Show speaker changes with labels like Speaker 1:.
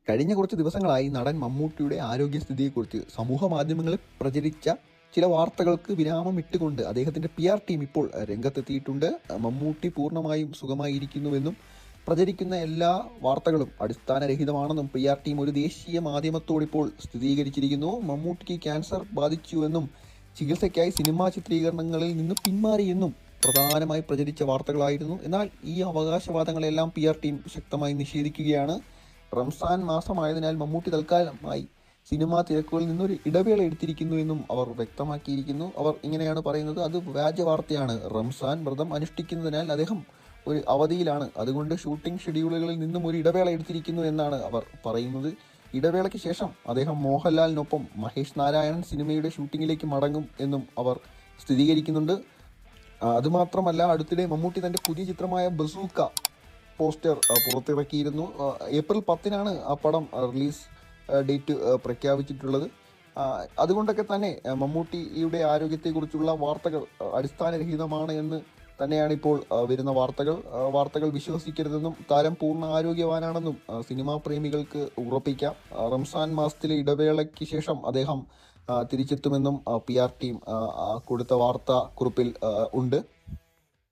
Speaker 1: കഴിഞ്ഞ കുറച്ച് ദിവസങ്ങളായി നടൻ മമ്മൂട്ടിയുടെ ആരോഗ്യസ്ഥിതിയെക്കുറിച്ച് സമൂഹ മാധ്യമങ്ങളിൽ പ്രചരിച്ച ചില വാർത്തകൾക്ക് വിരാമം ഇട്ടുകൊണ്ട് അദ്ദേഹത്തിന്റെ PR ടീം ഇപ്പോൾ രംഗത്തെത്തിയിട്ടുണ്ട്. മമ്മൂട്ടി പൂർണ്ണമായും സുഖമായിരിക്കുന്നുവെന്നും പ്രചരിക്കുന്ന എല്ലാ വാർത്തകളും അടിസ്ഥാനരഹിതമാണെന്നും PR ടീം ഒരു ദേശീയ മാധ്യമത്തോട് ഇപ്പോൾ സ്ഥിരീകരിച്ചിരിക്കുന്നു. മമ്മൂട്ടിക്ക് ക്യാൻസർ ബാധിച്ചുവെന്നും ചികിത്സയ്ക്കായി സിനിമാ ചിത്രീകരണങ്ങളിൽ നിന്ന് പിന്മാറിയെന്നും പ്രധാനമായി പ്രചരിച്ച വാർത്തകളായിരുന്നു. എന്നാൽ ഈ അവകാശവാദങ്ങളെല്ലാം PR ടീം ശക്തമായി നിഷേധിക്കുകയാണ്. റംസാൻ മാസമായതിനാൽ മമ്മൂട്ടി തൽക്കാലമായി സിനിമാ തിരക്കുകളിൽ നിന്നൊരു ഇടവേള എടുത്തിരിക്കുന്നു എന്നും അവർ വ്യക്തമാക്കിയിരിക്കുന്നു. അവർ ഇങ്ങനെയാണ് പറയുന്നത്: അത് വ്യാജ വാർത്തയാണ്. റംസാൻ വ്രതം അനുഷ്ഠിക്കുന്നതിനാൽ അദ്ദേഹം ഒരു അവധിയിലാണ്. അതുകൊണ്ട് ഷൂട്ടിംഗ് ഷെഡ്യൂളുകളിൽ നിന്നും ഒരു ഇടവേള എടുത്തിരിക്കുന്നു എന്നാണ് അവർ പറയുന്നത്. ഇടവേളയ്ക്ക് ശേഷം അദ്ദേഹം മോഹൻലാലിനൊപ്പം മഹേഷ് നാരായണൻ സിനിമയുടെ ഷൂട്ടിങ്ങിലേക്ക് മടങ്ങും എന്നും അവർ സ്ഥിരീകരിക്കുന്നുണ്ട്. അതുമാത്രമല്ല, അടുത്തിടെ മമ്മൂട്ടി തൻ്റെ പുതിയ ചിത്രമായ ബസൂക്ക പോസ്റ്റർ പുറത്തിറക്കിയിരുന്നു. ഏപ്രിൽ 10-നാണ് ആ പടം റിലീസ് ഡേറ്റ് പ്രഖ്യാപിച്ചിട്ടുള്ളത്. അതുകൊണ്ടൊക്കെ തന്നെ മമ്മൂട്ടിയുടെ ആരോഗ്യത്തെക്കുറിച്ചുള്ള വാർത്തകൾ അടിസ്ഥാനരഹിതമാണ് എന്ന് തന്നെയാണ് ഇപ്പോൾ വരുന്ന വാർത്തകൾ വിശ്വസിക്കരുതെന്നും താരം പൂർണ്ണ ആരോഗ്യവാനാണെന്നും സിനിമാ പ്രേമികൾക്ക് ഉറപ്പിക്കാം. റംസാൻ മാസത്തിലെ ഇടവേളയ്ക്ക് ശേഷം അദ്ദേഹം തിരിച്ചെത്തുമെന്നും PR ടീം കൊടുത്ത വാർത്താ കുറിപ്പിൽ ഉണ്ട്.